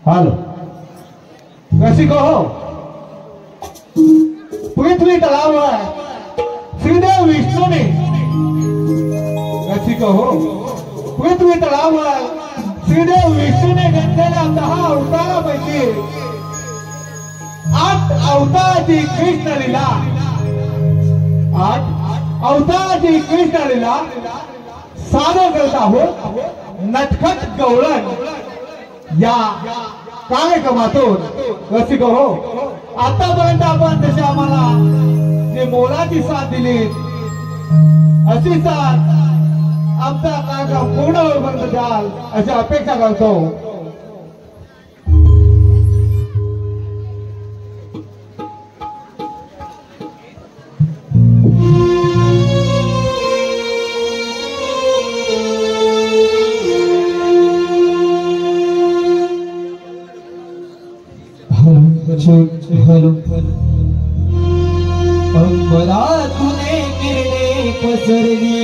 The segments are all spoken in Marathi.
हालो कशी कहो पृथ्वी तलावर श्रीदेव विष्णु ने कशी कहो पृथ्वी तलावर श्रीदेव विष्णु ने घेतलेल्या 10 अवतारापैकी 8 अवताराची कृष्ण लीला 8 अवताराची कृष्ण लीला सादर करत आहोत नटखट गवळण या कार्यक्रमातून रसिक हो आतापर्यंत आपण जसे आम्हाला जे मोलाची साथ दिली अशी साथ आमचा कार्यक्रम पूर्ण होईपर्यंत द्याल अशी अपेक्षा करतो। हलो अंबरातूने किरणे पसरली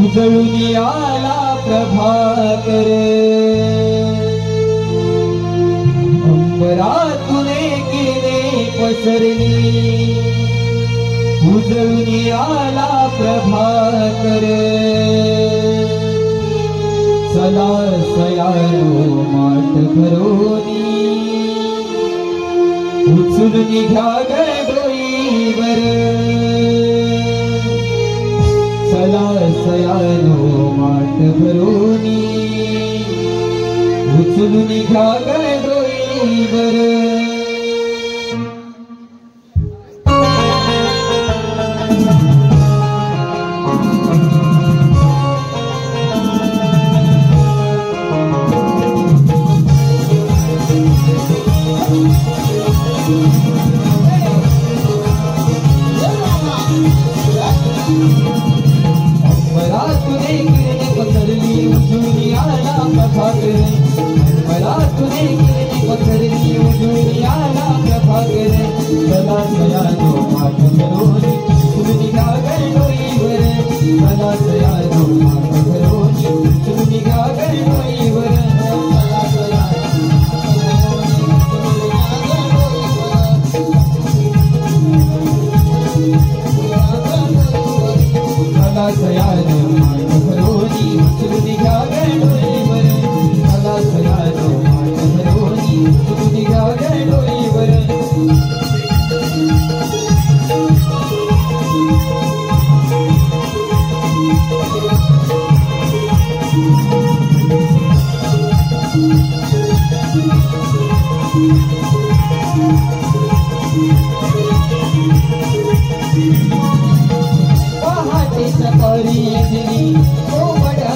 उजळून आला प्रभाकर अंबरातूने किरणे पसरली उजळून आला प्रभाकर चला सयारो माट भरोनी उचलून घ्या गडोईवर चला सयारो माट भरोनी उचलून घ्या गडोईवर पहाटे सकाळी दिली तो बडा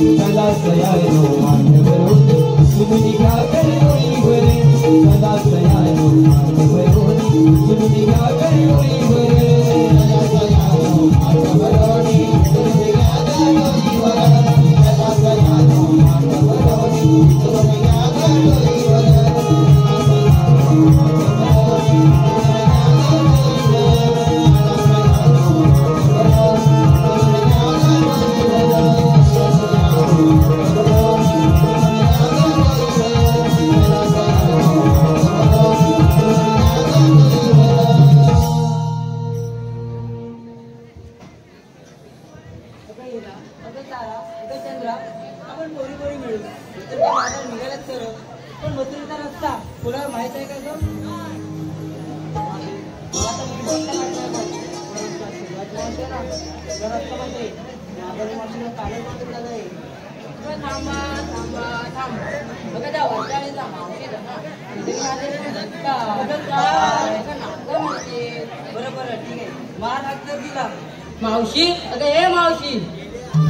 चला सयानो मान भरोनी सुन निघा गडोईवर चला सयानो मान भरोनी सुन निघा गडोईवर चला सयानो मान भरोनी सुन निघा गडोईवर चला सयानो मान भरोनी सुन निघा गडोईवर मावशी अगं ए मावशी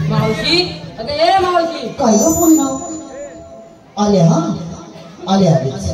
मावशी अगं ए मावशी काय ग पूर्ण आले हा आले आलेच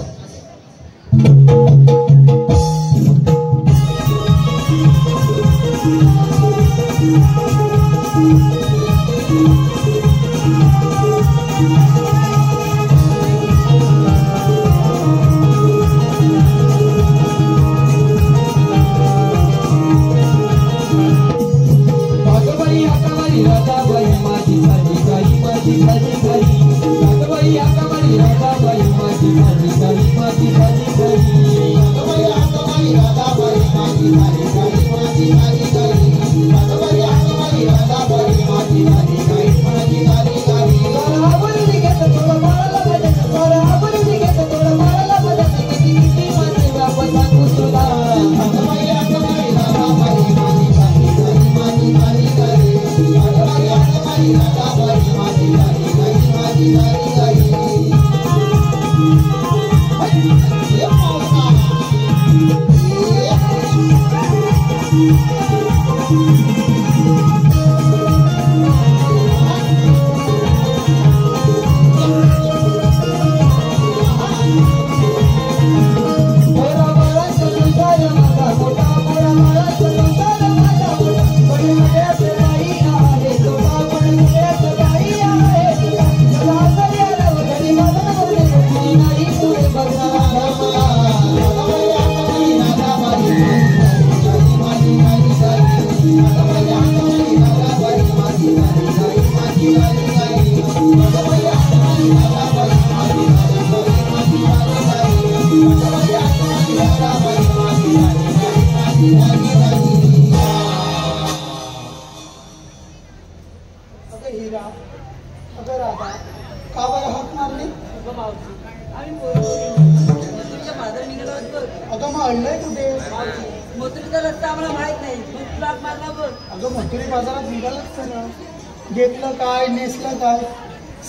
घेतलं काय नेसलं काय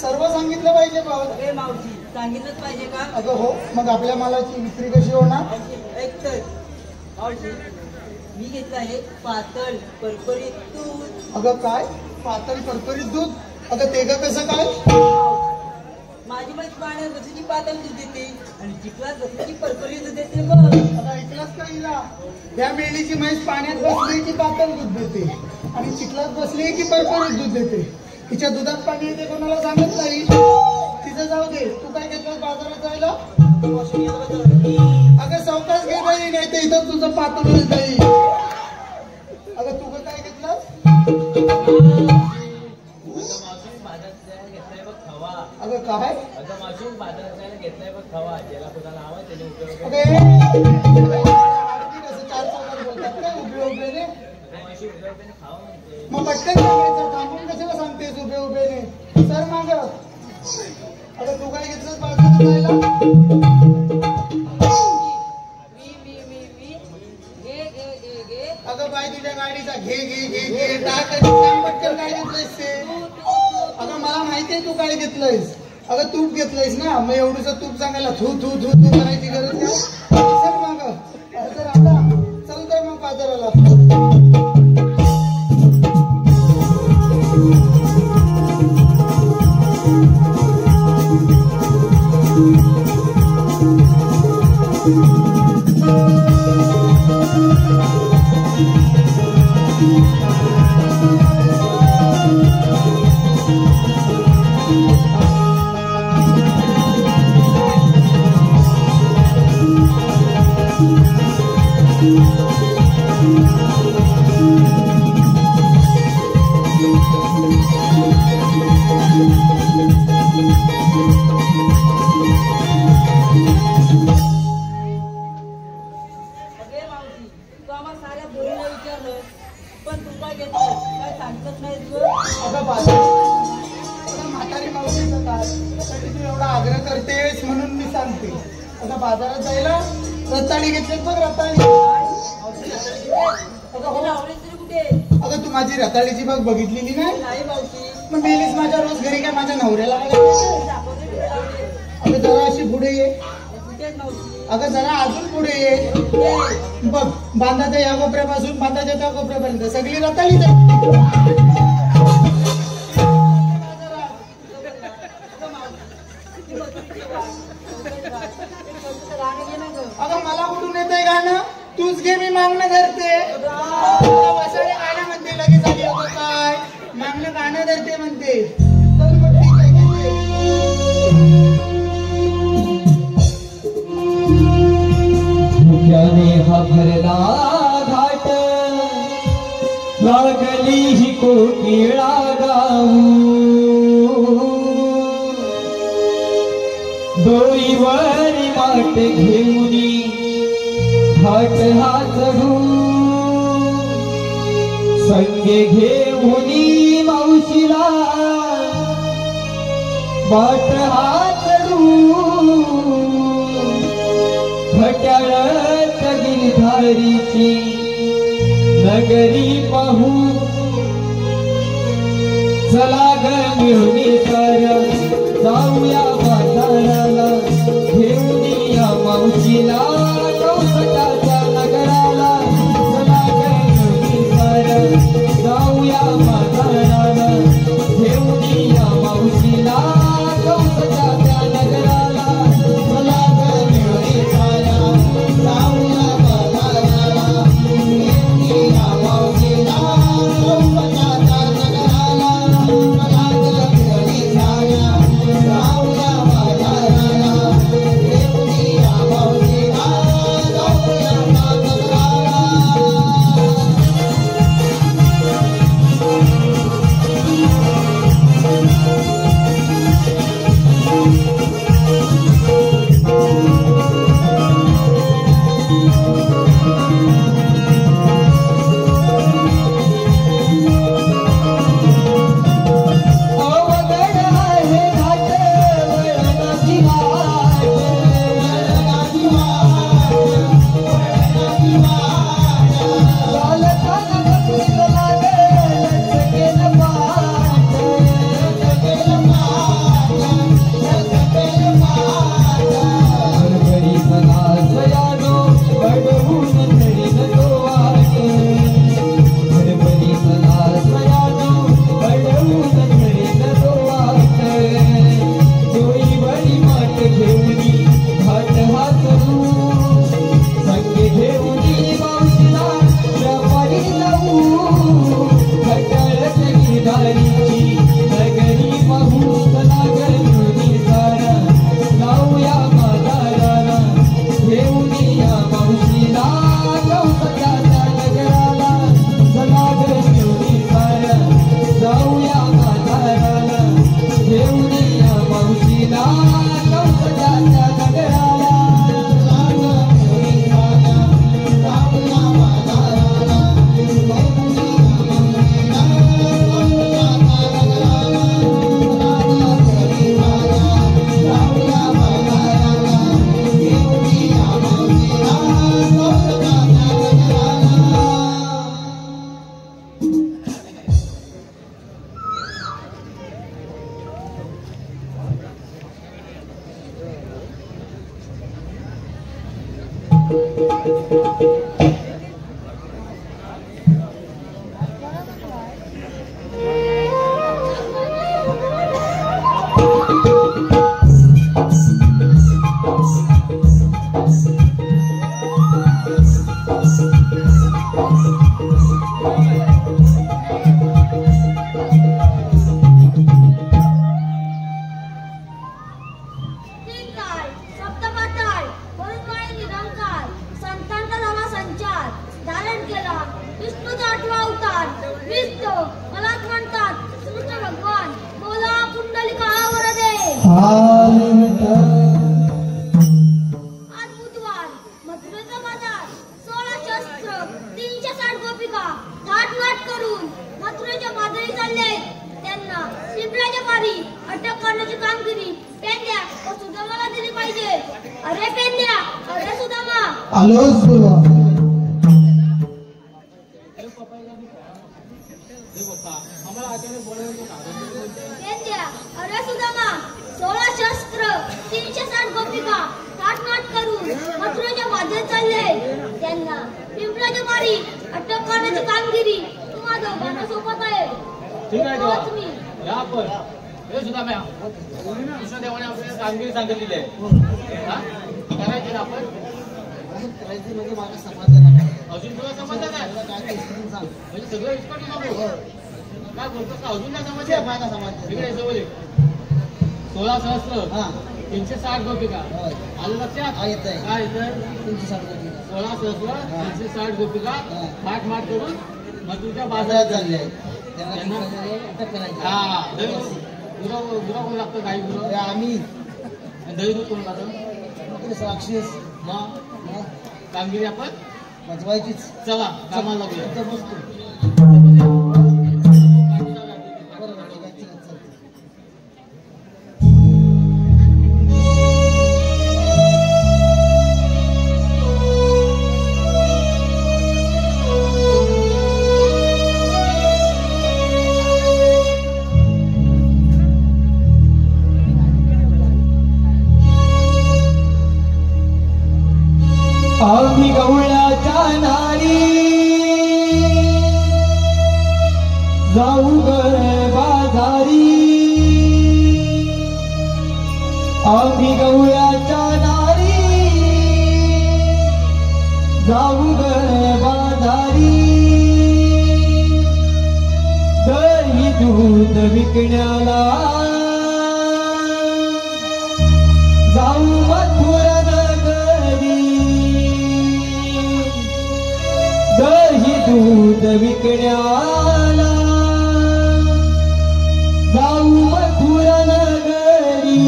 सर्व सांगितलं पाहिजे भाऊ मावशी सांगितलंच पाहिजे का अगं हो मग आपल्या मालाची विक्री कशी होणार एक तर मावशी मी घेतलं आहे पातळ परपरीत दूध अगं काय पातळ करकरीत दूध अगं ते ग कसं काय माझी म्हैस पाण्यात बसली पातळ दूध देते आणि चिखलात बसली परपरीत दूध देते बघ आता ऐकलंच का हिला त्या मेंढीची म्हैस पाण्यात बसली की पातळ दूध देते आणि चिखलात बसली की परपरीत दूध देते तिच्या दुधात पाणी येते कोणाला सांगत नाही तिचं जाऊ दे तू काय घेतलं बाजारात जायला अगं सावकाश घे बाई नाही तर इथं तुझं पातळ जाईल अगं तू काय घेतलं अगं काय घेतलाय बघ खवा ज्याला कुणाला हवा त्याने उपयोग चार चौकात बोलतात काय उभे उभेने खावा म्हणते मग पटकन सांगायचं थांबून कशाला सांगतेस उभे उभेने सर माग अगं तू काय घेतलंस बाजारात जायला अगं बाई तुझ्या गाडीचा घे घे घे घे टाक पटकन काय घेतलंयस ते अगं मला माहितीये तू काय घेतलंयस अगं तूप घेतलंयस ना मग एवढंच तूप सांगायला थू थू थू थू करायची गरज नाही सर माग सर आता चल तर मग बाजाराला सांगते. आता बाजारात जायला रताळी घेतलेत बघ, रताळी. अगं हो. लावली तरी कुठे? अगं तू माझी रताळीची बाग बघितलेली नाही? नाही मावशी. मग मेलीस माझ्या रोज घरी काय माझ्या नवऱ्याला बघायला? दाखवते कुठे लावली? अगं जरा अशी पुढे ये. कुठे आहेत मावशी? अगं जरा अजून पुढे ये. कुठे? बघ बांधाच्या या कोपऱ्यापासून बांधाच्या त्या कोपऱ्यापर्यंत सगळी रताळीच आहे. अगं मला कुठून येतंय गाणं? तूच घे, मी मागणं धरते. वसाडे गाणं म्हणते लगेच आली. अगं काय मागणं गाणं धरते म्हणते. तर मग ठीक आहे, मुख्याने हा भरला घाट लागली ही कोकिळा गाऊ डोईवरी माट घेऊनी घाट हा चढू संगे घेऊनी मावशीला बाट हा चढू घट्याळत गिरधारीची नगरी पाहू चला ग मिळून कर जाऊया बाजाराला घेऊन या मावशीला कौसटाच्या नगराला चला ग मिळून कर जाऊया बाजाराला घेऊन या मावशीला कौसटाच्या नगराला चला ग मिळून कर जाऊया बाजाराला घेऊन या मावशीला कौसटाच्या नगराला चला ग मिळून कर जाऊया बाजाराला घेऊन या मावशीला कौसटाच्या शिंपल्याच्या मारी अटक करण्याची कामगिरी पेंड्या व सुदामाला दिली पाहिजे. अरे पेंद्या, अरे सुदामा. आलोच गुरुवा. पेंद्या, अरे सुदामा. 16 शस्त्र, 360 गोपिका, नाट करून मथुरेच्या वाद्यात चालले. त्यांना पिंपळाच्या मारी अटक करण्याची कामगिरी तुम्हा दोघांना सोबत आहे. ठीक आहे तेव्हा. तोच मी. या आपण. हे सुद्धा मॅ कृष्णदेवाने आपल्याला कामगिरी सांगितलेली आहे. हा? करायची ना आपण? करायची म्हणजे माझं समाधान आहे. अजून तुला समजलं नाही? मला काय ते सांग. म्हणजे सगळं विस्कटून नको. काय बोलतोस का? अजून नाही समजलं? माझा समाधान. इकडे जवळ ये. 16 सहस्त्र, हा 360 गोपिका. होय. आलं लक्षात? हा, येतंय. काय येतं? तुमची सांगतो 16 सहस्त्र, 360 गोपिका, हा. माठ करून मथुरच्या बाजारात बाजारात चालले चालले. त्यांना अटक करायची. हा गुरं कोण लागतं? गाई अरे गुरं. आम्ही आणि दही दूध कोण लागतं? राक्षस मग कामगिरी आपण वाजवायचीच. चला कामाला लागूया. इथं बसतो. बरोबर आहे, काय चालतं. आम्ही गवळ्याच्या नारी जाऊ ग बाजारी. आम्ही गवळ्याच्या नारी जाऊ ग बाजारी. दही दूध विकण्याला जाऊ मथुरा नगरी. दही दूध विकण्याला जाऊ मथुरा नगरी.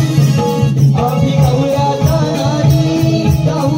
आम्ही गवळ्याच्या नारी जाऊ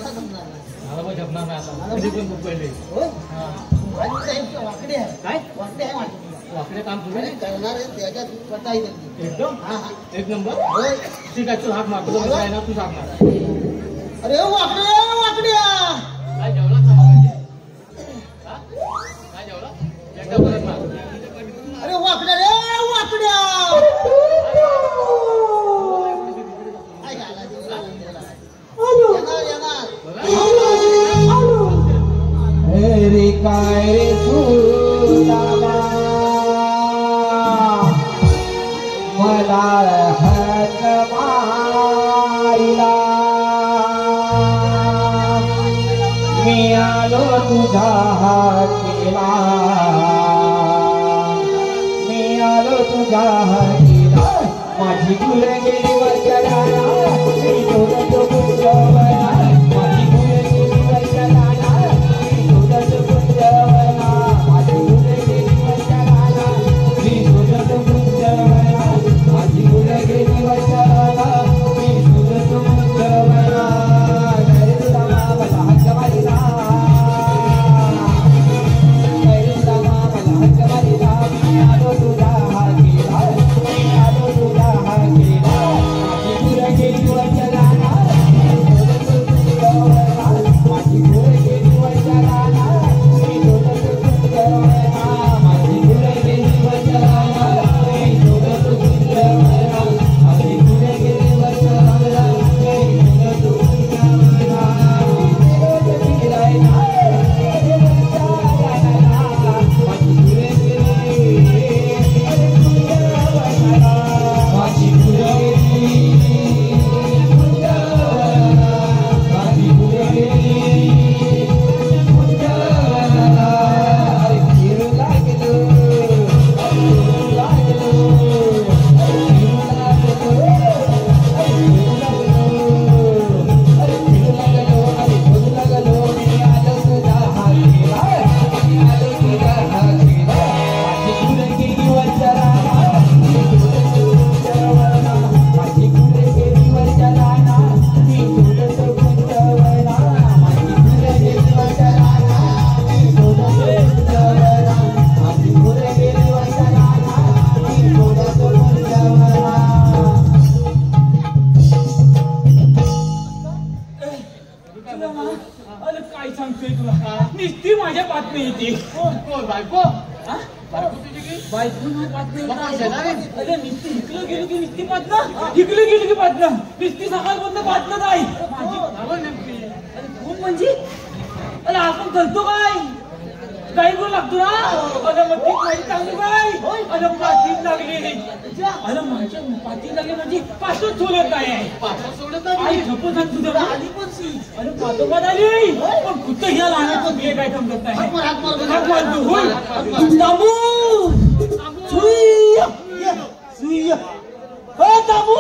मला जमणार नाही. मला पण जपणार नाही आता कधी पण खूप पहिले होय हा माझी साहेब वाकडे आहे काय वाकडे आहे माझी वाकडे काम तुम्ही करणार आहे त्याच्यात स्वतः येते एकदम हा हा एक नंबर होय ठीक आहे तू हाक मारतो तुला काय ना तू सांगणार अरे वाकड्या काय जेवला समाजाचे हा काय जेवला एकदा परत मार अरे वाकड्या रे वाकड्या काय झालं? येणार रे काय रे सुदामा मला हाक मारिला मी आलो तुझ्या हाकेला मी आलो तुझ्या हाकेला माझी गुल गेली वचनाला मी तुझं गुंजवला माझी गुल गेली वचनाला मी तुझं गुंजवला माझी गुल गेली वचनाला मी तुझं गुंजवला माझी गुल गेली वचनाला मी तुझं गुंजवला रे सुदामा मला हक्क मारिला रे सुदामा मला हक्क मारिला मी आलो तुझ्या हाकेला मी आलो तुझ्या हाकेला माझी गुल गेली वचनाला माझी गुल गेली वचनाला मी तुझं गुंजवला माझी गुल गेली वचनाला मी तुझं गुंजवला माझी गुल गेली वचनाला मी तुझं गुंजवला माझी गुल अरे काय सांगतोय तुला नुसती माझ्या बातमी येते कोण बायको हा? बायको तुझी की बायको ना बातमी मग काय शेजारी? अरे नुसती इकडं गेलो की नुसती बातम्या इकडे गेली की बातम्या नुसती सकाळपर्यंत बातम्या नाही माझी सांगून नेमकी अरे कोण म्हणजे अरे आपण करतो काय काही बोल लागतो ना अरे मग ती माझी चांगली काय अरे पाठीच लागली अरे माझ्या पाठीच लागली म्हणजे पाठच सोडत काय आहे पाठवा सोडत आई नाही झोपून सांग तुझं आली पण अरे पाठोपाठ आली पण कुठं ह्या लहानाचं बिये काय समजत नाही हाक मारतो, होय. तांबू सुय्या सुय्या हो तांबू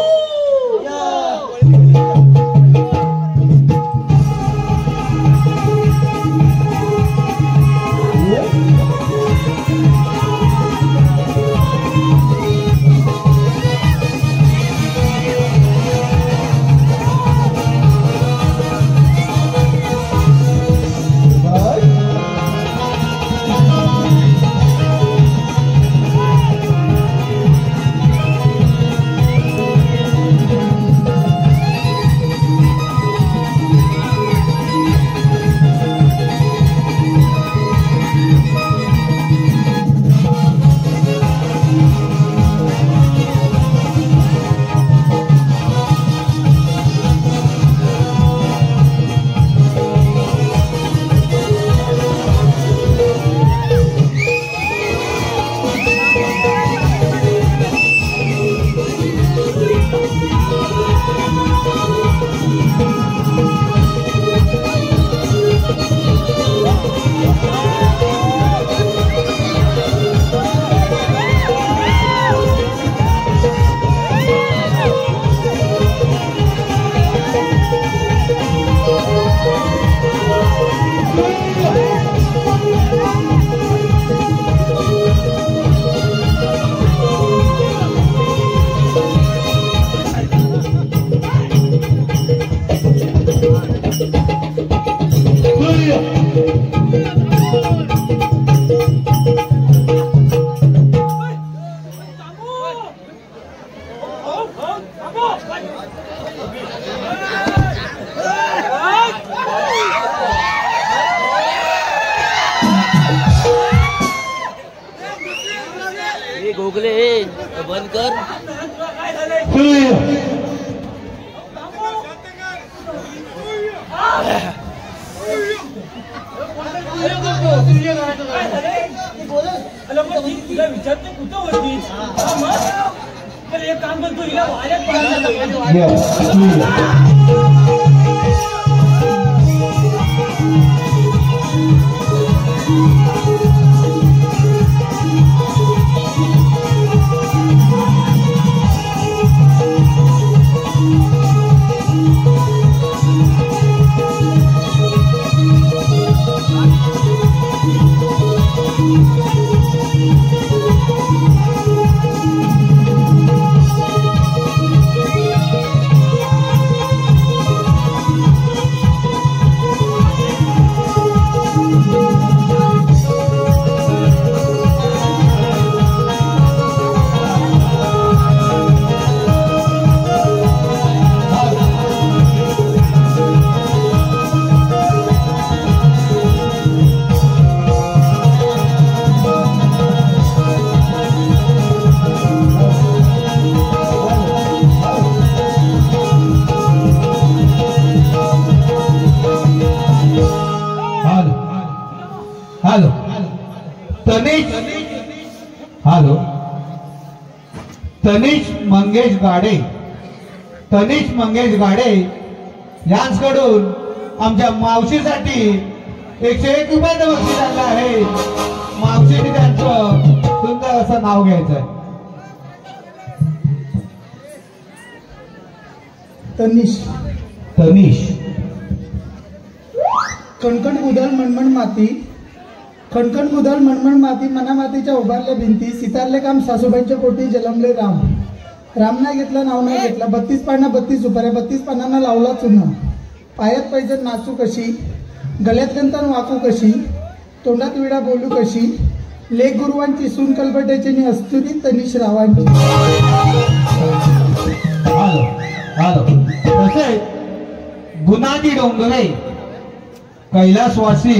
गोगले बंद कर. तुला विचारते कुठं होती तर एक काम करतो हिला वाऱ्यात हॅलो तनिष हॅलो तनिष मंगेश गाडे यांच्याकडून आमच्या मावशीसाठी 101 रुपयाचं बक्षीस आणलं आहे. मावशीने त्यांचं सुंदर असं नाव घ्यायचंय. तनिष कणकण गुदळ मणमण माती मना मातीच्या उभारल्या भिंती सितारले काम सासूबाईंच्या पोटी जलमले राम नाही घेतला नाव नाही घेतला 32 पाना 32 सुपाऱ्या 32 पानांना लावला चुना पायात पैजण नाचू कशी गळ्यात गंतन वाकू कशी तोंडात विडा बोलू कशी लेख गुरुवांची सून कलबट्याची अस्तुरी तनिष रावांची. हॅलो तसे गुणाजी डोंगरे कैलासवासी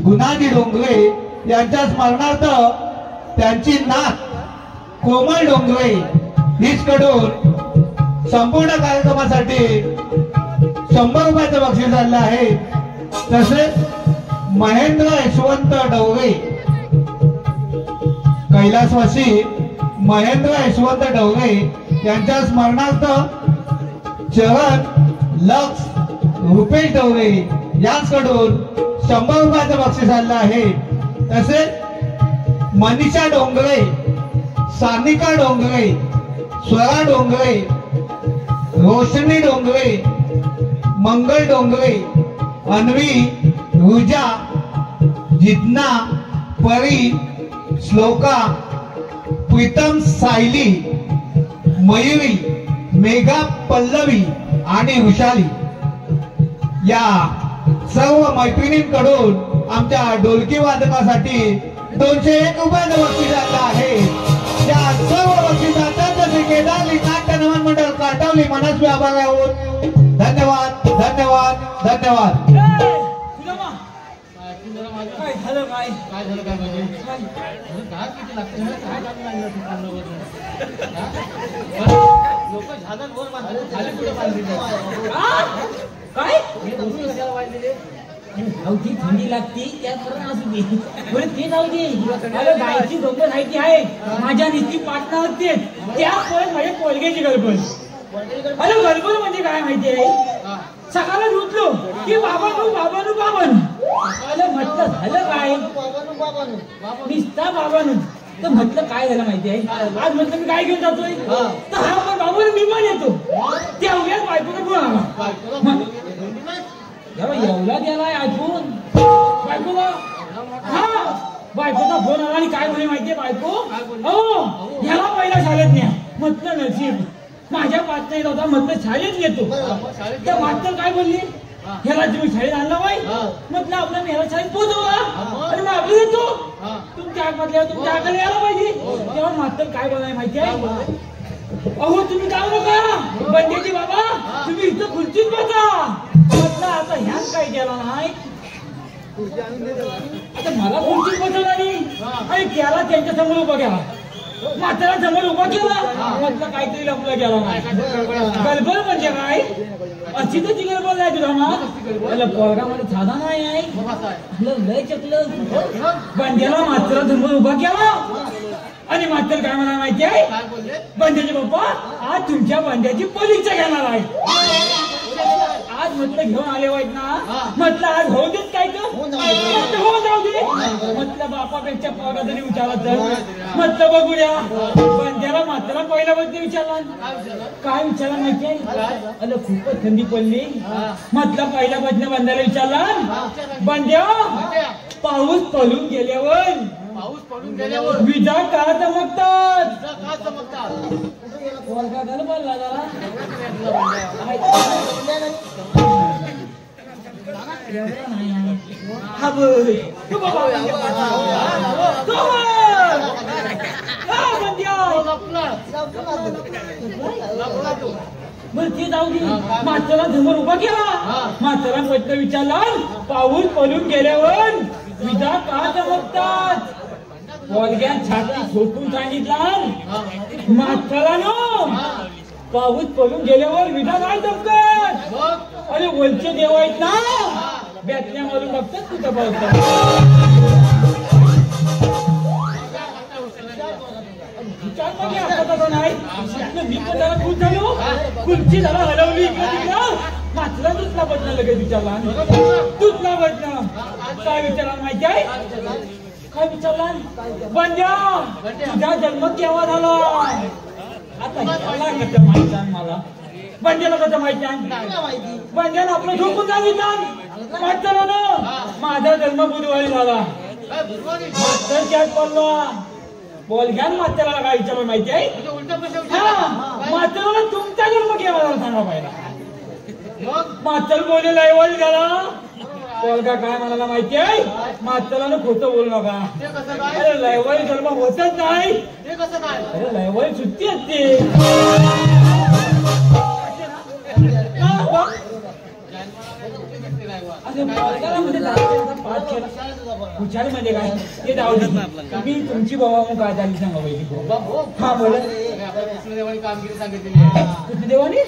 गुणाजी डोंगरे यांच्या स्मरणार्थ त्यांची नात कोमल डोंगरे हिचकडून संपूर्ण कार्यक्रमासाठी 100 रुपयाचं बक्षीस आणलं आहे. तसेच महेंद्र यशवंत डोंगरे कैलासवासी महेंद्र यशवंत डोंगरे यांच्या स्मरणार्थ चरण लक्ष रुपेश डोंगरे यांच्याकडून 100 रुपयाचं बक्षीस आणलं आहे. तसेच मनीषा डोंगरे सानिका डोंगरे स्वरा डोंगरे रोशनी डोंगरे मंगल डोंगरे अन्वी रुजा जितना परी श्लोका प्रीतम सायली मयुरी मेघा पल्लवी आणि वृषाली या सर्व मैत्रिणींकडून आमच्या ढोलकी वादकासाठी 201 रुपयाचं बक्षीस आणलं आहे. या सर्व बक्षिसांचा ठेकेदार नाट्य नमन मंडळ काटावली मनस्वी आभार आहोत. धन्यवाद धन्यवाद धन्यवाद. काय झालं काय म्हणजे किती लागते लोक झालं बोल झाले कुठे बांधले काय अवधी थंडी लागती त्यात असू दे बरं ते जाऊ दे. मला गायची गंमत माहिती आहे. माझ्या नुसती पाटणा होते त्या परत माझ्या कोलगेची गडबड. अरे गडबड म्हणजे काय माहिती आहे. सकाळी उठलो की बाबानू म्हटलं झालं काय निस्ता बाबानू तर म्हटलं काय झालं माहिती आहे. आज म्हटलं मी काय घेऊन जातोय तर हा पण बाबानू मी पण येतो. त्या उद्याच बायकोचा फोन आला. एवढा गेलाय ऐकून बायकोला बायकोचा फोन आला आणि काय म्हणे माहितीये बायको हो ह्याला पहिला शाळेत न्या. म्हटलं नशीब माझ्या पाच नाही होता म्हटलं शाळेत येतो. त्या मास्तर काय बोलली ह्याला तुम्ही शाळेत आणला बाई म्हटलं आपल्या ह्याला शाळेत पोहोचवला आणि मग आपली येतो तुमच्या आतमधल्या तुमच्या आकडे यायला पाहिजे तेव्हा मात्र काय बोलाय माहिती आहे अहो तुम्ही जाऊ नका बंड्याची बाबा तुम्ही इथं खुर्चीत बसा म्हटलं आता ह्याच काय केला नाही आता मला खुर्चीत बसवला नाही आणि त्याला त्यांच्या समोर उभा केला म्हातारा समोर उभा केला म्हटलं काहीतरी लपला गेला नाही गडबड म्हणजे काय अशी तर ती गडबड नाही तुला मला पोरगा मला साधा नाही आहे लय चकलं बंड्याला म्हातारा समोर उभा केला आणि म्हातार काय मला माहिती आहे बंड्याचे पप्पा आज तुमच्या बंड्याची परीक्षा घेणार आहे आज म्हटलं घेऊन आले वाईट ना म्हटलं आज होऊ देत काय तर हो जाऊ दे म्हटलं बापापेक्षा पोरा तरी विचारत म्हटलं बघूया बंड्याला म्हातारा पहिला बद्दल विचारला काय विचारला माहिती आहे अरे खूपच थंडी पडली म्हटलं पहिल्या बदल्या बंड्याला विचारला बंड्या पाऊस पडून गेल्यावर विजा का चमकतात पोरगा घर बोलला जरा बरं ते जाऊ दे म्हातारा समोर उभा केला म्हातारा प्रश्न विचारला पाऊस पडून गेल्यावर विजा का चमकतात पोरग्या छाती झोपून सांगितलं म्हातारानो पाऊस पडून गेल्यावर विजा काय चमकत अरे वरचे देव आहेत ना बॅटल्या मारून बघतात कुठं पावसात नाही मी पण जरा खुश झालो खुर्ची जरा हलवली माथला दुसरा बटणं लगेच विचारला दुसरा बटणं काय विचारला माहिती आहे काय विचारला बंड्या तुझा जन्म केव्हा झाला आता माहिती आहे मला बंड्याला कसं माहिती आहे बंड्याला आपलं झोपून सांगितलं वाटतं ना माझा जन्म बुधवारी झाला मास्तर काय पडलो बोलघ्यान म्हाताराला काय विचारलं माहिती आहे म्हाताराला तुमचा जन्म केव्हा झाला सांगा पाहिला म्हातार बोले लयवाळी झाला पोरगा काय म्हणाला माहिती आहे म्हातारानं खोटं बोलू नका अरे लयवाळी जन्म होतच नाही अरे लयवाळी सुट्टी असते हुशार मध्ये काय ते जाऊ दे मी तुमची बाबा मग काय झाली सांगा पाहिजे हा बोला कामगिरी सांगितलेली कुठली देवानी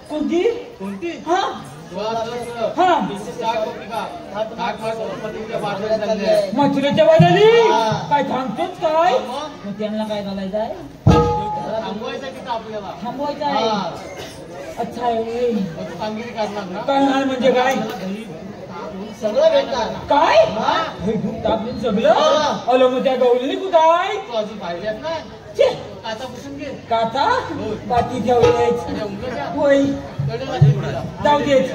कोणती कोणती हा हा मथुरेच्या बाजूली काय थांबतोच काय मग त्यांना काय घालायचं आहे थांबवायचं आहे अच्छा आहे कामगिरी करणार ना काय म्हणजे काय सगळं भेटणार काय हे खूप तापले सगळं अलो मग त्या गवलेली कुठं आहे तू अजून पाहिल्यात ना काचा पुसून घे काथा पाठी ठेवले होय जाऊ देत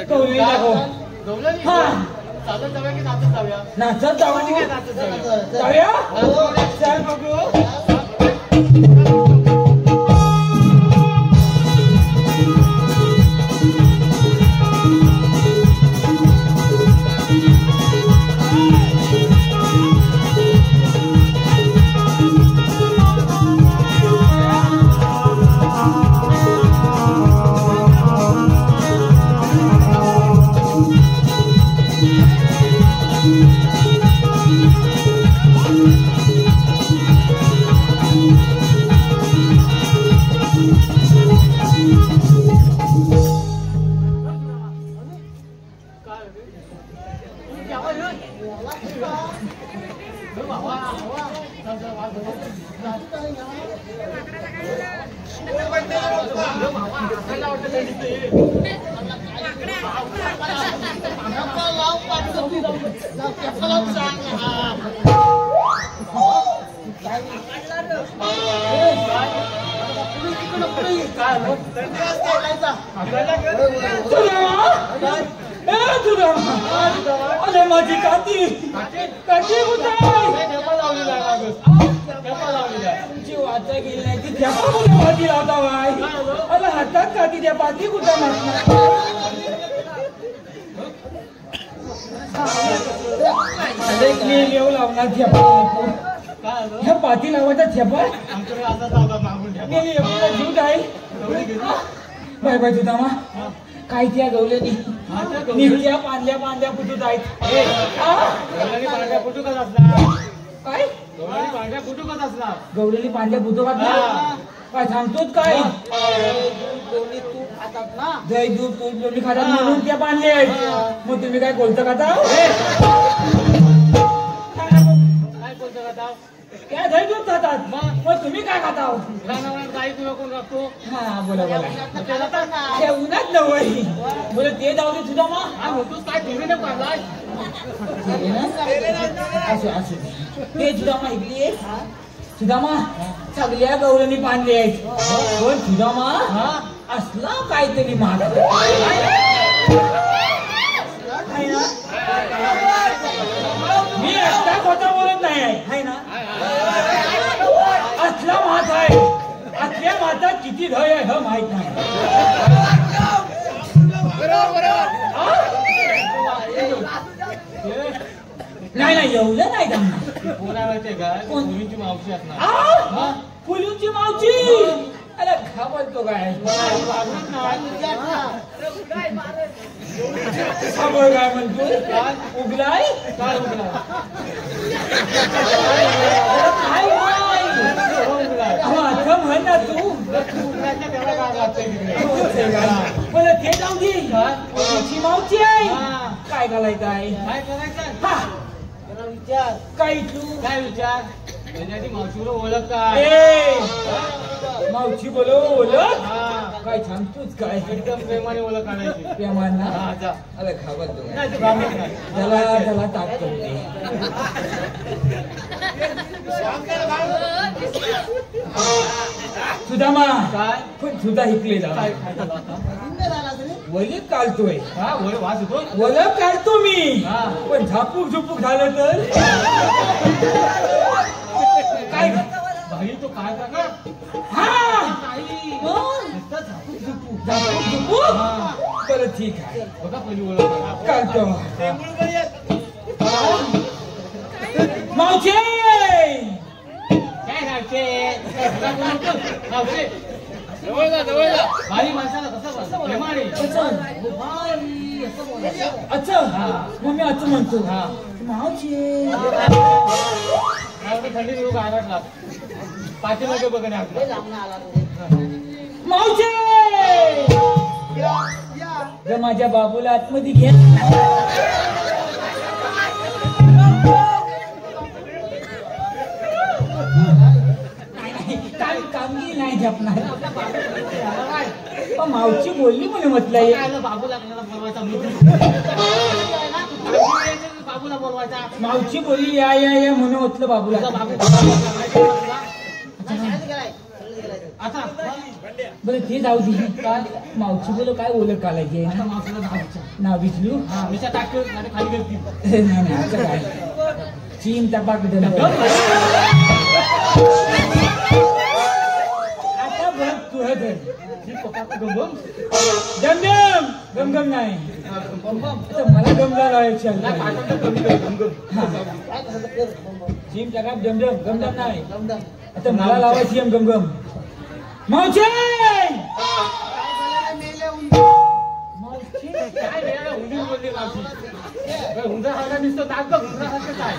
गवलेली दाखव हा चालत जाऊया की नाचत जाऊया नाचत जाऊया चल बघू अरे माझी काठी काठी तुमची वाचा गेली नाही ती पाठी लावता बाय अरे हातात काठी द्या पाठी कुठं येऊ लावणार ठेपा काय आलं? ह्या पाती लावायचा ठेपा आमच्याकडे आता चालला मागून ठेवा. एवढा जीव काय एवढी गेली? बाय बाय तुझा मा हा. काय त्या गवल्यानी हा, त्या गवल्यानी? नित्या बांधल्या कुठून आहेत ए, गवळणी पांढऱ्या फुटुकच असणार. काय गवळणी पांढऱ्या फुटुकच असणार. गवलेली बांधल्या बुधो हा. काय सांगतोच काय दोन्ही तूप खातात ना दही दूध तूप लोणी खातात म्हणून त्या बांधले आहेत मग तुम्ही काय बोलता खाता काय बोलतो आता? त्या दही दूध खातात मग तुम्ही काय खाता रानावरात गाई तुला कोण राखतो? हा बोला बोला त्याला तर त्या उन्हात नव्हे बोला ते जाऊ दे तुझा मा काय म्हणतोस? काय टीव्हीने पाडलाय? असू असू ते सुदामा ऐकली सुदामा सगळ्या गवळणी बांधले आहेत पण सुदामा असला काहीतरी महाग मी असला खोटा बोलत नाही आहे ना असला मात आहे असल्या मातात किती धय आहे हे माहित नाही नाही नाही एवढं नाही जमणार कोण आहे माहितीये का? कोण? मुलींची मावशी असणार. फुलूची मावची अरे घाबरतो काय खबर काय म्हणतो उगलाय काय उगला? काय माझं म्हण ना तू उगलाच्या तेवढा काय लागतंय तिकडे? मला ते जाऊ दे फुलूची मावची आहे हा. काय घालायचं आहे काय करायचं? हा त्याला विचार काय तू काय विचार? त्याच्यासाठी मावशीला ओळख काय? ए मावची बोलो ओळख हा. काय सांगतोच काय एकदम प्रेमाने ओळख काढायची. प्रेमांना हा, जा. अरे घाबरतो नाही, तू घाबरत नाही. त्याला ताप करते सुदामा काय? पण सुद्धा इकले जा काय खायचं आता? वलीत काढतोय हा, वर वास येतो? वलक काढतो मी हा. पण झापूक झुपूक झालं तर काय बाई, तो काय करणार? हा नाही. मग? नुसतं झापूक झुपूक. झापूक झुपूक हा. बरं ठीक आहे बघा पहिली ओळख करा. काढतो मावशे काय राहते? जवळ जा, जवळ जा. बाई माणसाला कसं बोलतो? प्रेमाने. अच्छा मग मी असं म्हणतो हा. मावशे एवढी थंडी लोक आरटला. पाठीमागे बघणे आपलं. मावशे जर माझ्या बाबूला आतमध्ये घे कामगिरी नाही झपणार पण मावशी बोलली म्हणे म्हटलं काय आलं बाबूला कशाला बोलवायचा? बाबूला बोलवायचा. मावशी बोलली या या या म्हणून म्हटलं बाबूला तुझा बाबू आता बरं ते जाऊ दे काय मावशी बोल काय ओळख काढायची आता मावशीला नाव विचार. नाव विचलू हा, मीच्या टाकतो आणि खाली करतील. नाही नाही असं काय चीन टपाक आता बघ तू हे धर. ही पप्पा गंभम. गमगम गमगम नाही आता मला गमला लावायची नाही, पाठवतो कमी कर, गंगम. चीन टकाप गमगम गमगम नाही आता मला लावायची गमगम मावशी मावशी काय रे, उंदीर बोलली मावशी. उंदरासारखा नुसतं दात बघ, उंदरासारखंच आहे.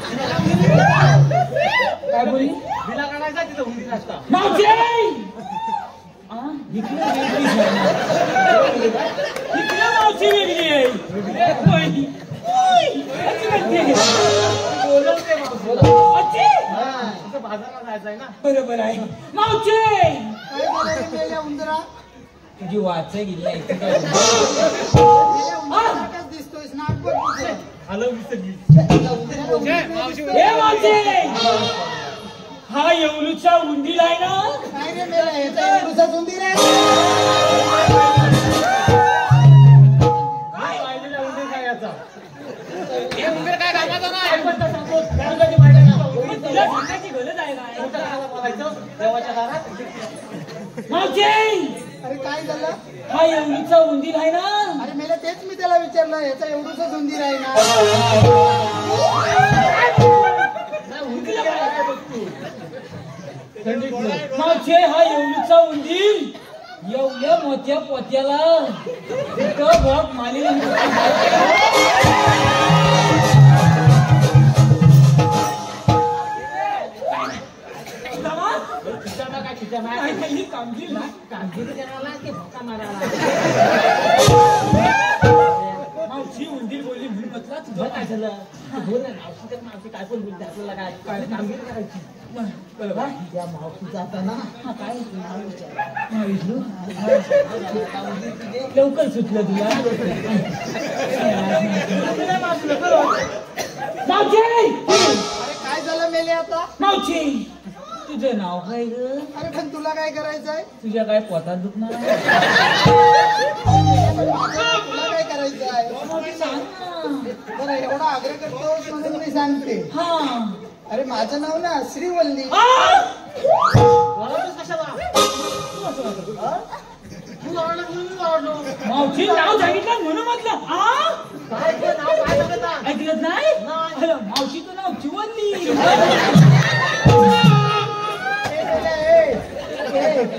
काय बोलली बिला काढायचा तिथं उंदीर असता. मावशी इकडे मावशी वेगळी आहे बोलवते मावशीला. अच्छी हा, तिथं बाजारला जायचं आहे ना. बरोबर आहे मावशी काय झालं मेल्या उंदरा तुझी वाच गेली आहे तू काय मेल्या उंदरासारखाच दिसतोयस नाक बघ तुझं. आलं विसरली. हे मावशी हा येवलूचा उंदीर आहे ना काय रे मेल्या ह्याचा एवढूसाच उंदीर आहे काय पाहिलेला उंदीर काय याचा? हे उंदीर काय कामाचा नाही पण तो सांगतो, गणपती पाहिजे का? पण तुला सांगायची गरज आहे काय कुठं खायला बोलायचं? देवाच्या दारात. मावशी अरे काय झालं हा येवलूचा उंदीर आहे ना अरे मेल्या तेच मी त्याला विचारलं ह्याचा एवढूसाच उंदीर आहे ना मावशे हा येवलीचा उंदीर एवढ्या मोठ्या पोत्याला बघ माली कामगिरी मावशी उंदीर बोलली म्हणून म्हटलं तुझं काय झालं बोल ना मावशी काय पण बोलते आपल्याला काय कामगिरी करायची या मावशी जाताना काय लवकर सुटलं तुला मावशी अरे काय झालं मेले आता मावशी तुझं नाव काय ग अरे पण तुला काय करायचंय तुझ्या काय पोटात दुखणार तुला काय करायचंय बरं एवढा आग्रह करतोस म्हणून मी सांगते हा अरे माझं नाव ना श्रीवल्ली मावशी नाव सांगितलं म्हणून म्हटलं ऐकलं नाही मावशीचं नाव चिवल्ली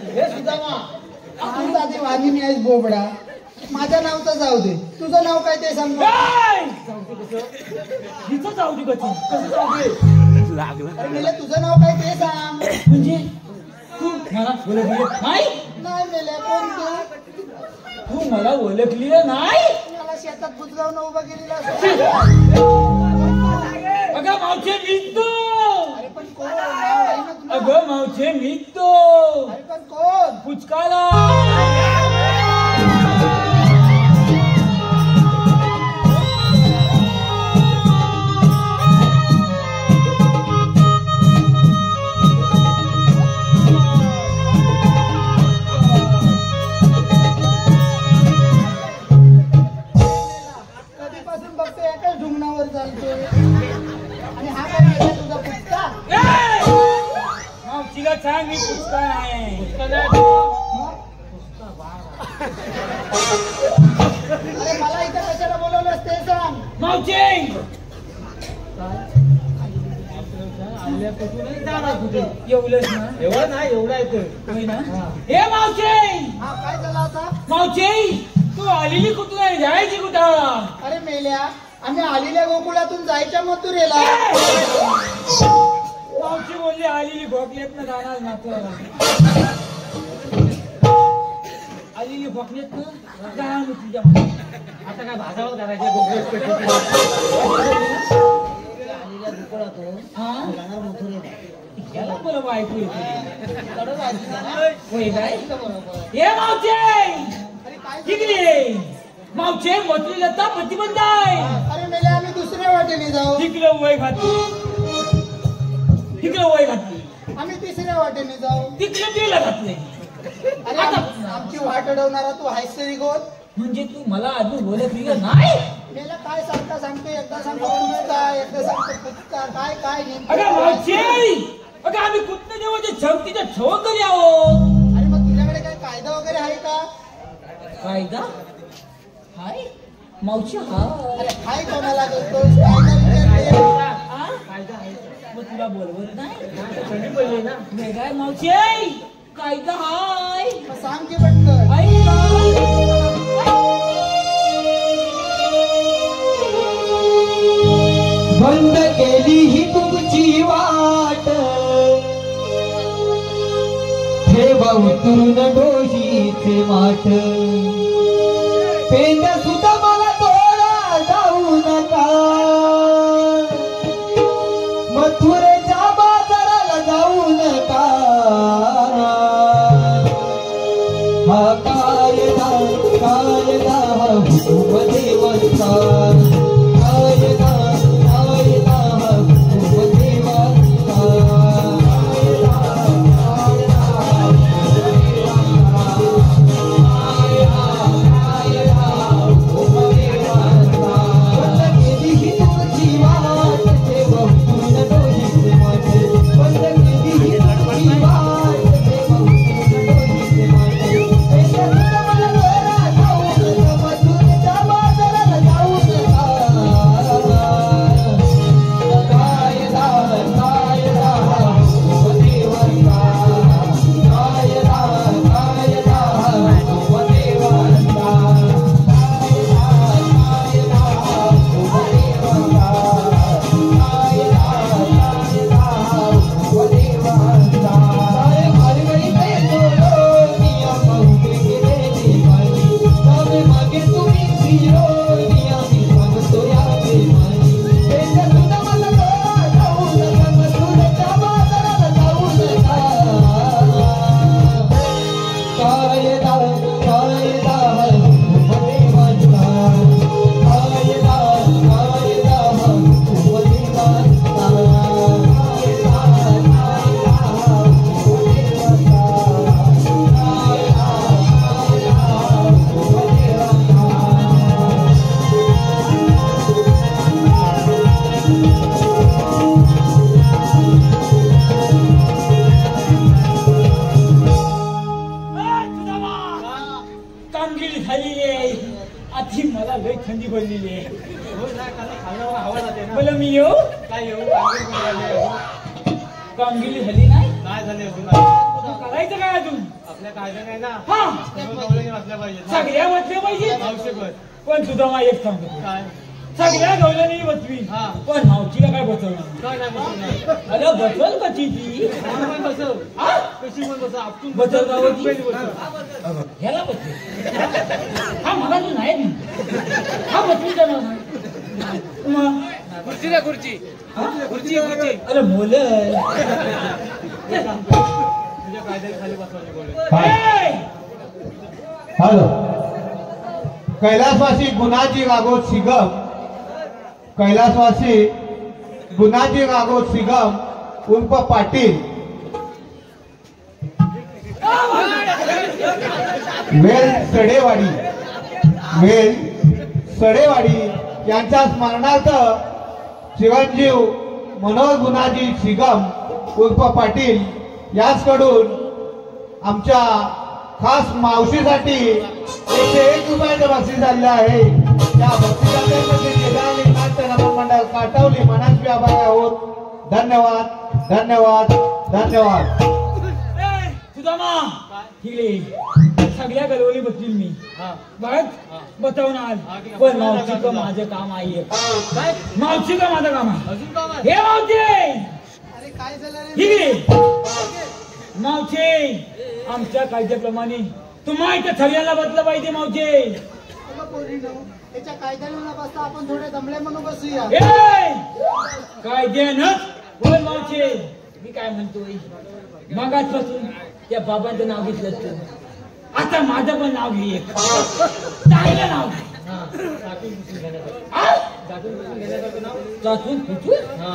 हे सुद्धा तू आधी वाहिनी आहेस बोबडा माझ्या नावचं जाऊ दे तुझं नाव काय ते सांग हिचं जाऊ दे कसं जाऊ दे अरे मेले तुझं नाव काय ते सांग म्हणजे तू मला ओळखली नाही नाही मेले कोण तू मला ओळखली नाही मला शेतात बुजगावनं उभा केलेला अगं मावशे मीच तो अरे पण कोण नाव आहे ना तुला अगं मावशे मीच तो अरे पण कोण पुचकाला कधीपासून बघतोय एकाच ढुंगणावर चालतोय आणि हा काय मेला तुझा पुचका मावशीला सांग मी पुचका आहे अरे मला इथं कशाला बोलवलंस ते सांग मावशी एवढंच ना एवढं नाही एवढा येतं होय ना हे मावशी हा काय झालं आता मावशी तू आलेली कुठून आहे जायची कुठं अरे मेल्या आम्ही आलेल्या गोकुळातून जायच्या मथुरेला मावशी बोलली आलेली भोकलेत ना जाणार ना आलेली भोकलेत ना जाणार तुझ्या आता काय भाजावर करायचं आलेल्या गोकुळातून हा जाणार मथुरेला. याला बरोबर ऐकू येते कडक वाजली ना? होय काय बरोबर. हे मावशी अरे काय तिकडे मावशे मथुरी जाता प्रतिबंध आहे अरे मेल्या आम्ही दुसऱ्या वाटेने जाऊ तिकडं वय घातली तिकडं वय घातली आम्ही तिसऱ्या वाटेने जाऊ तिकडं तेल घातले अरे आमची वाट अडवणारा तू आहेस तरी गोल म्हणजे तू मला अजून बोलत नाही मेला काय सांगता सांगतो एकदा सांगतो पुचका एकदा सांगतो पुचका काय काय अगं मावशी अगं आम्ही कुठं देवाच्या छवतीच्या छवक घरी आहोत अरे मग तुझ्याकडे काय कायदा वगैरे आहे का कायदा हाय मावशी हा अरे हाय कोणाला करतोस कायदा विचारते आ? मग तुला बोलवत नाही ना नाही काय मावशी कायदा हाय मग सांग की पटकन बंद केली ही तुमची वाट ठेवा उतरून डोशीचे माठ पेंड सुद्धा मला तोडा जाऊ नका मथुरेच्या बाजाराला जाऊ नका हा कायदा कायदा हुकुम देवाचा कायदा कायदा हुकुम देवाचा जाऊ बनलेली आहे. हो ना, त्याला खाल्ल्यावर हवा जाते ना. बोला मी येऊ काय येऊ कामगिरी कामगिरी झाली नाही नाही झाले अजून. करायचं काय अजून आपल्या कायदा नाही ना. हा सर्व गवळणी वाचल्या पाहिजे. सगळ्या वाचल्या पाहिजे मावशीकर. पण तुझा मा एक सांगतो काय सगळ्या गवल्याने बचवी हा. पण मावशीला काय बचवणार काय नाही बसवणार. अरे बचल कशी ती मला पण बसव. हा? कशी पण बसव. आपण बचल गावाची? पहिली बसव. ह्याला बचवी हा मला तू नाही हा बचवीचा नाव मग खुर्ची द्या खुर्ची. हा? खुर्ची खुर्ची. अरे बोल तुझ्या कायद्याच्या खाली बसवायचे बोल. हॅलो कैलासवासी गुणाजी राघव सिगम कैलासवासी गुणाजी राघव सिगम उर्फ पाटील वेल सडेवाडी यांच्या स्मरणार्थ चिरंजीव मनोहर गुणाजी सिगम उर्फ पाटील याचकडून आमच्या खास मावशीसाठी 101 रुपयाचं बक्षीस झालेलं आहे. त्या बक्षिसासाठी केदारली नाट्य नमन मंडळ काटवली मनात आभारी आहोत. धन्यवाद धन्यवाद धन्यवाद. तुझा मा सगळ्या गलवली बसतील मी बघ बतवणार पण मावशी का माझं काम आहे. काय मावशी का माझं काम आहे. अजून काम आहे. हे मावशी अरे काय झालं रे? ठीक मावशी आमच्या कायद्याप्रमाणे तुम्हा इथे सगळ्यांना बसलं पाहिजे मावशी. अगं पोरीनो, त्याच्या कायद्याला न बसता आपण थोडे दमले म्हणून बसूया. कायद्यानं बोल मावशी. मी काय म्हणतोय मगाचपासून त्या बाबांचं नाव घेतलं तू आता माझं पण नाव घे. चांगलं नाव घे. टाकून पुसून घेण्याचं. आ? टाकून पुसून घेण्याचं नाव. चाचून कुठून हा.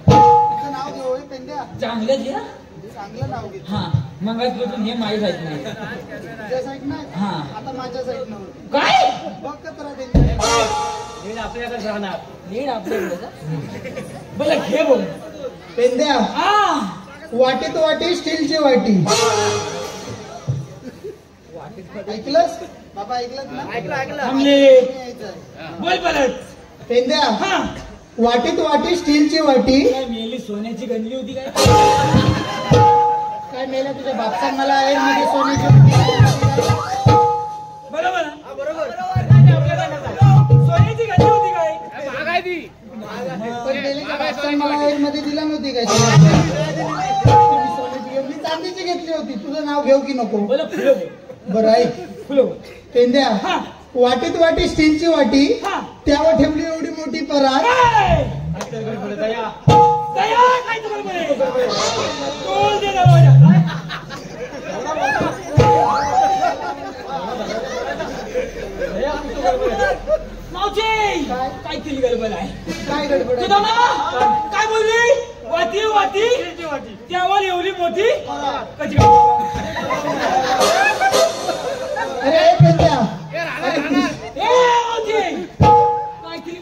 तुझं नाव घे होय पेंड्या. चांगलं घे. चांगलं नाव घे. हा मगाचपासून हे माहीत आहे नाही. तुझ्या साईड नाही हा. आता माझ्या साईड न काय बघ तर राहते. हे आपल्याकडे राहणार. नीट आपल्याकडे बोला घे बोल. पेंड्या हा वाटीत वाटी स्टीलची वाटी. ऐकलंस बाबा? ऐकलंस ना? थांबले यायचं. बोल परत. पेंड्या हा वाटीत वाटी स्टीलची वाटी. काय मेली सोन्याची गणली होती काय काय मेला तुझ्या बापसा मला आहे मध्ये सोन्याची वाटी. बरोबर ना? सोन्याची गणली होती काय पण मेलेच्या बापसा मला आहे मध्ये दिला नव्हती काय? तुम्ही सोन्याची एवढी चांदीची घेतली होती. तुझं नाव घेऊ की नको? बोला फुलं बोल. बरं ऐक फुलं बोल. पेंड्या हा. वाटीत वाटी स्टीलची वाटी हा. त्यावर ठेवली एवढी मोठी परात. काय? आपल्याकडे पुढे दया. दया काय बरोबर आहे. तोल दे दरवाजा. दया पुसून बरोबर. मावशी काय केली गडबड आहे. काय गडबड आहे? तुझा मामा काय बोलली. वाटी वाटी वाटी. त्यावर एवढी मोठी कशी अरे पेंड्या काय केली.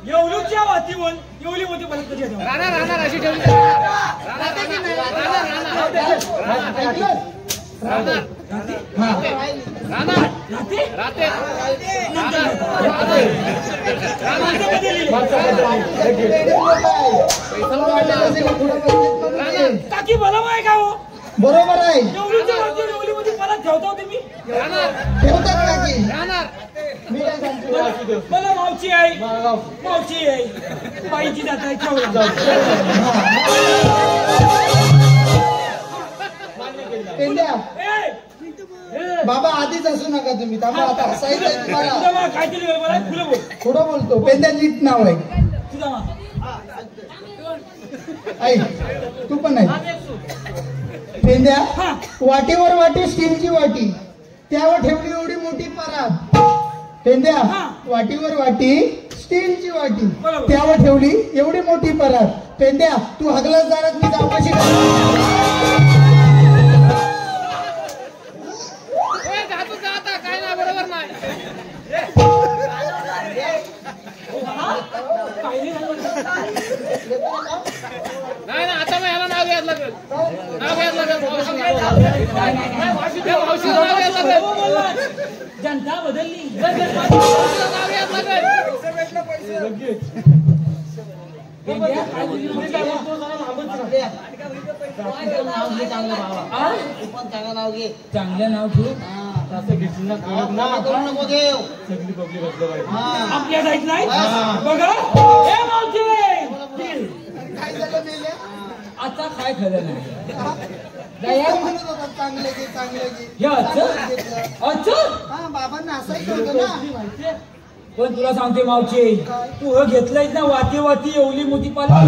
एवढूच्या वातीवर एवढी मोठी परत कशी राहणार अशी ठेवली. काकी बरोबर आहे का हो. बरोबर आहे. एवढीच्या वरती एवढी मोठी परत ठेवता तुम्ही. ठेवतात का की? मी काय सांगतो? मला मावशी आहे मावशी आहे बाईची जात आहे ठेवला. पेंड्या ए, ए, बाबा आधीच असू नका तुम्ही. थांबा आता हसायचं आहे तुझा तुम्हाला. मा काय केली गडबड आहे. फुलं बोल. थोडं बोलतो. पेंड्या नीट नाव आहे. तुझा मा ऐक तू पण आहे. पेंड्या हा. वाटीवर वाटी स्टीलची वाटी त्यावर ठेवली एवढी मोठी परात. पेंड्या हा. वाटीवर वाटी स्टीलची वाटी बरोबर. त्यावर ठेवली एवढी मोठी परात. पेंड्या तू हगलच जाणार मी चौकशी काय नाही बरोबर नाही. काय नाही नाही आता मग याला नाव घ्यायला लागेल नाव घ्यायला लागेल मावशीला नाव घ्यायला लागेल जनता बदलली मावशीला नाव घ्यायला लागेल चांगलं नाव ठेवू आपल्या जायच नाही बघा आता काय खरं नाही चांगलं घे चांगलं घे बाबांना असायचं होतं ना. पण तुला सांगते मावचे तू हे घेतलंयच ना वाती वाती एवढी मोठी पाला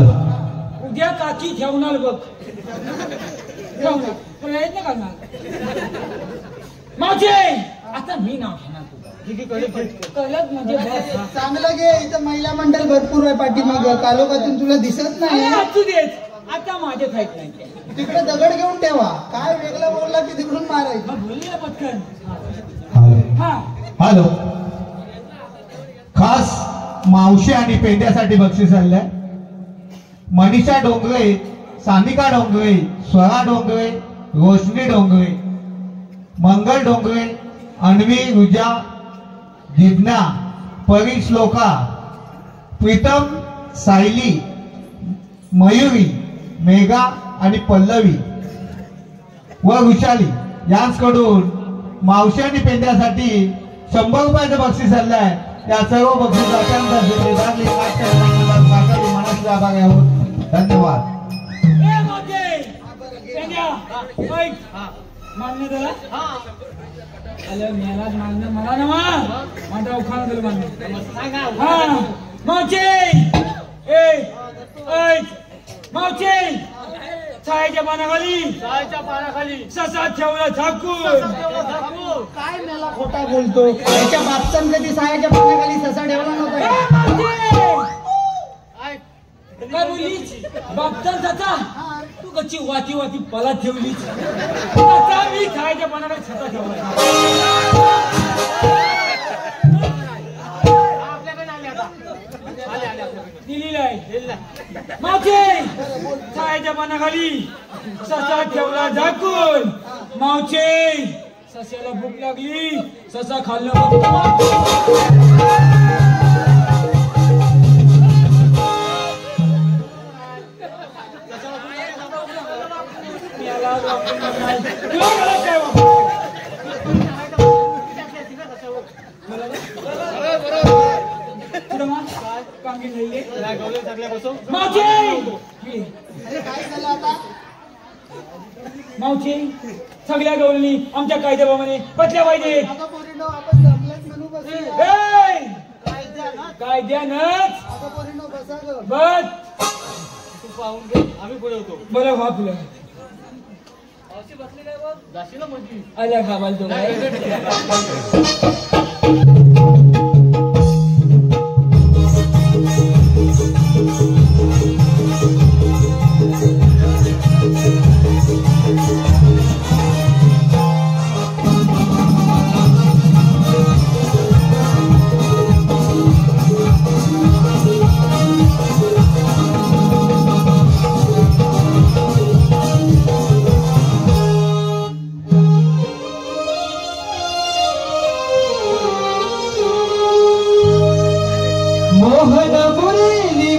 उद्या काकी ठेवणार बघ प्रयत्न करणार मावचे आता मी नाव घेणार कळत म्हणजे चांगलं घे इथं महिला मंडळ भरपूर आहे पाठीमाग कालोखातून तुला दिसत नाही असू देत आता माझे खायच नाही तिकडे दगड घेऊन ठेवा काय वेगळं बोलला की तिकडून मारायचं बोलली ना पटकन हा हॅलो खास मावशी आणि पेंड्यासाठी बक्षीस आणलंय. मनीषा डोंगरे, सानिका डोंगरे, स्वरा डोंगरे, रोशनी डोंगरे, मंगल डोंगरे, अन्वी, रुजा, जिज्ञा, परी, श्लोका, प्रीतम, सायली, मयुरी, मेघा आणि पल्लवी व वृषाली यांकडून मावशी आणि पेंड्यासाठी 100 रुपयाचं बक्षीस आणलंय. या सर्व बक्षिसांचा आभारी आहोत. धन्यवाद. मागणं त्याला अरे मेलाच मागणं मला ना माझा उखाणा दिलं मागणं हा मावचे मावचे चायच्या पानाखाली ससा ठेवला झाकून काय मला खोटा बोलतो त्याच्या बापसन कधी सायाच्या पाण्याखाली ससा ठेवला नव्हता काय बोललीच बापचा ससा तू कशी वाती वाती पला ठेवलीच ससा मी चायच्या पानाखाली ससा ठेवला मावचे चायच्या पानाखाली ससा ठेवला झाकून मावचे सस्याला भूक लागली ससा खाल्लं मावची सगळ्या गवळणी आमच्या कायद्याप्रमाणे बसल्या पाहिजे कायद्यानच बस आम्ही पुढे होतो बरं व्हा फुलं जाशील म्हणजे आल्या खाबाल तो मोहन मुरली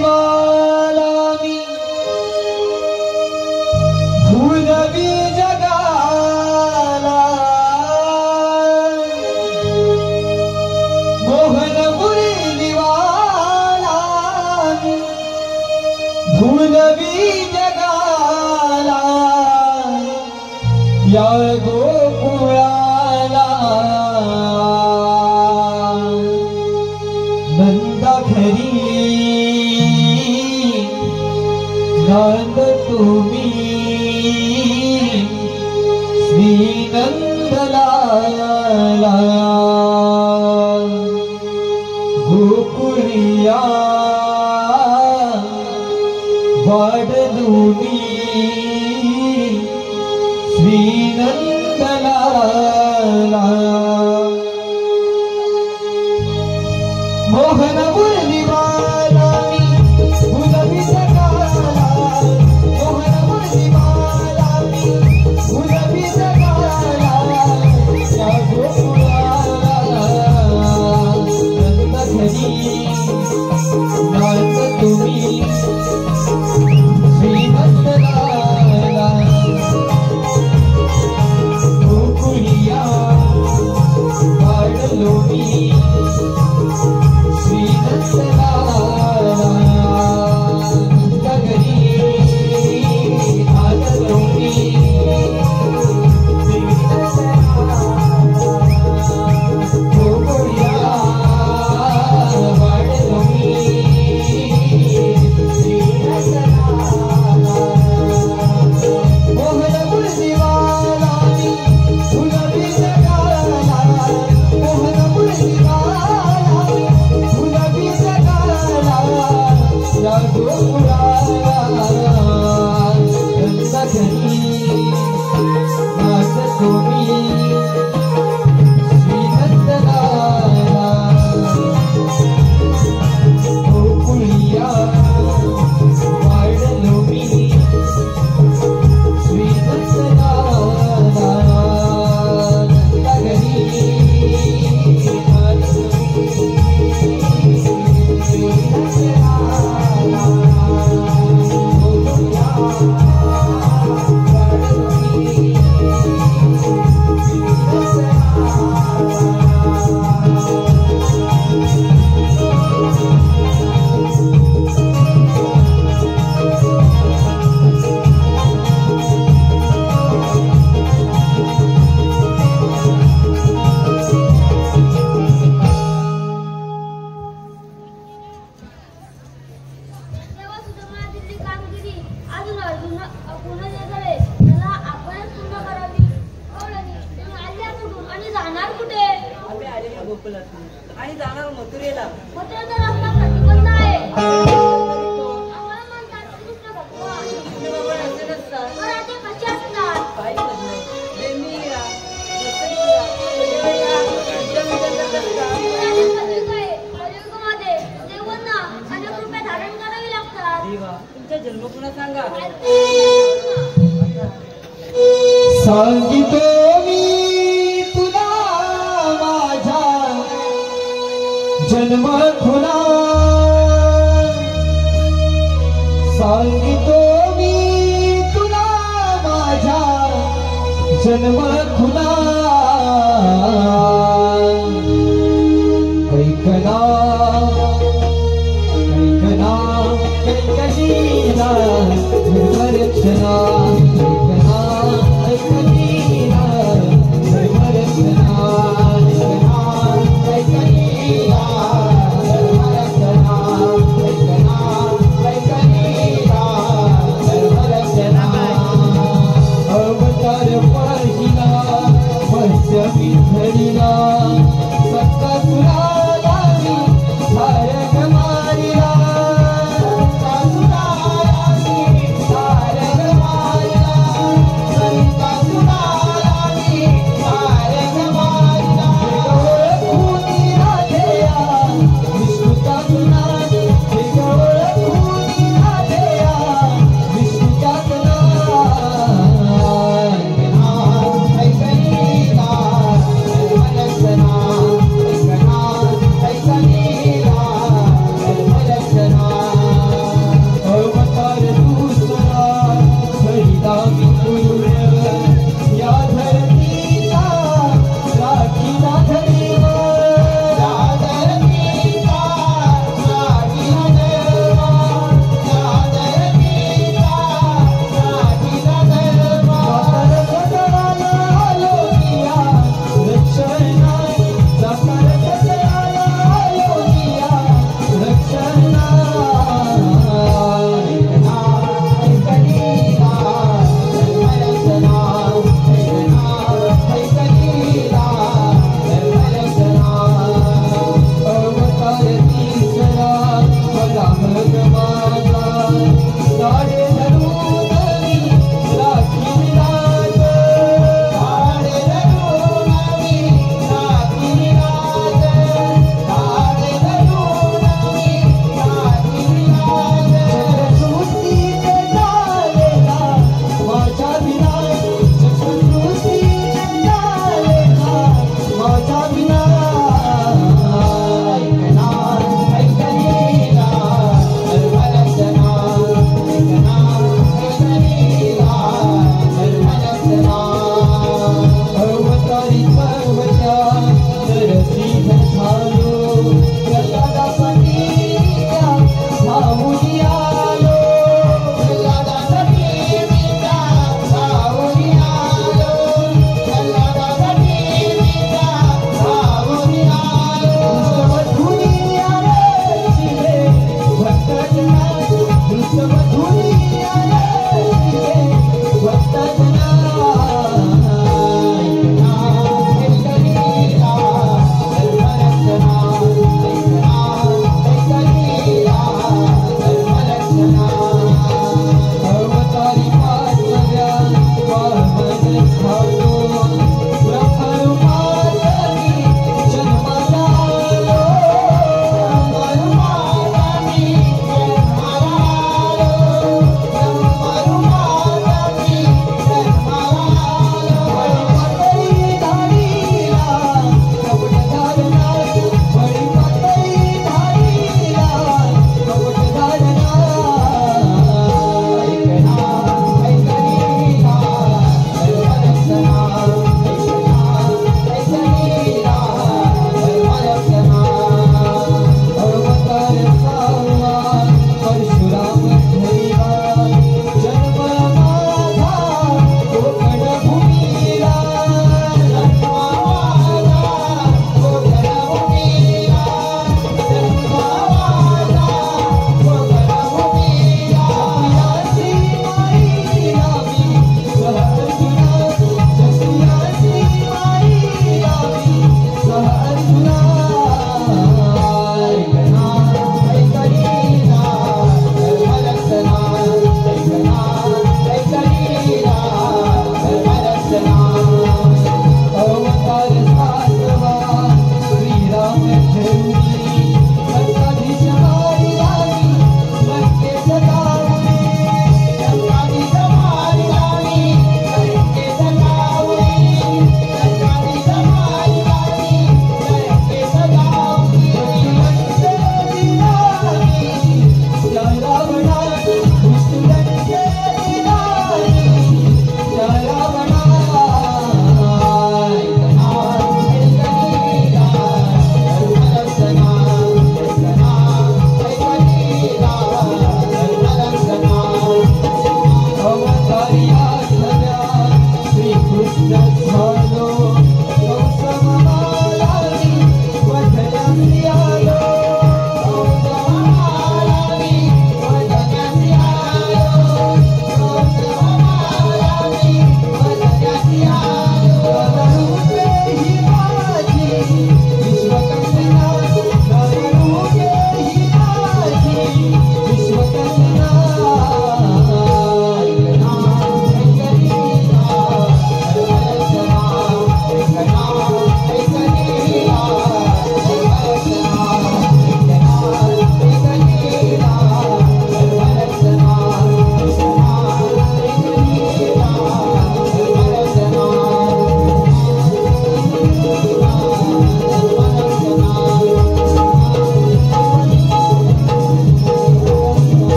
पूर्ण झाले त्याला आपणच पूर्ण करावी. तुम्ही आल्या कुठून आणि जाणार कुठे? आम्ही आलेल्या गोकुलातून आणि जाणार मथुरेला. मथुरेचा रस्ता प्रतिबंध आहे. आम्हाला म्हणतात कृष्ण भगवान. कृष्ण भगवान असे नसतात. पण आता कसे असतात? काही बदल बेमीरा दत्तगिरा सजवया जमजंत असतात. कलियुगामध्ये देवांना अनेक रूपे धारण करावी लागतात. देवा तुमचा जन्म पुन्हा सांगा. सांगितो मी तुला माझा जन्म खुना. सांगितो मी तुला माझा जन्म खुना. कैकना कैकना कैकनीला धर्मरक्षणा. कैकना कैकनीला धर्मरक्षणा. कैकना कैकनीला धर्मरक्षणा. कैकना कैकनीला धर्मरक्षणा. अवतार पाहिला मत्स्य विठ्ठलीला. कैकना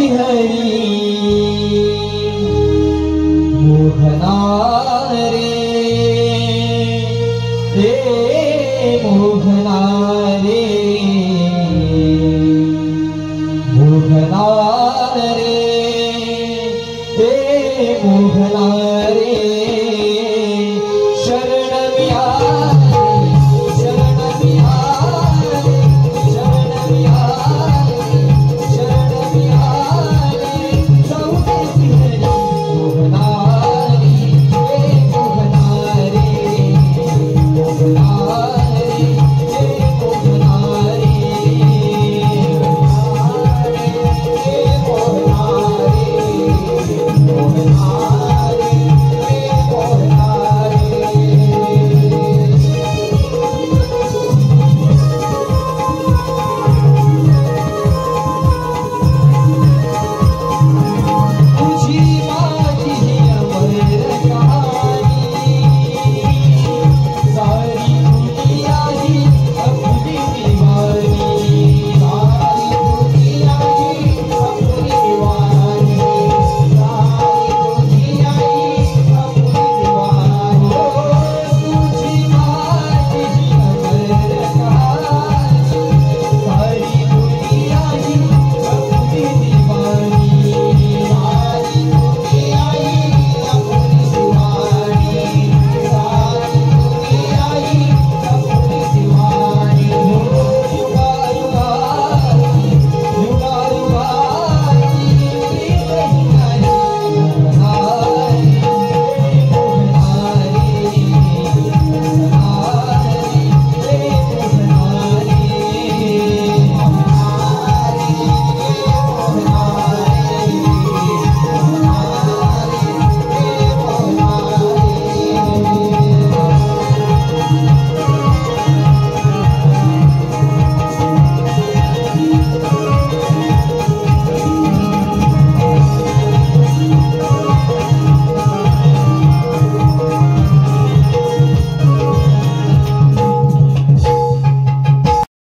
हरी मोहना रे मोहना रे मोहना रे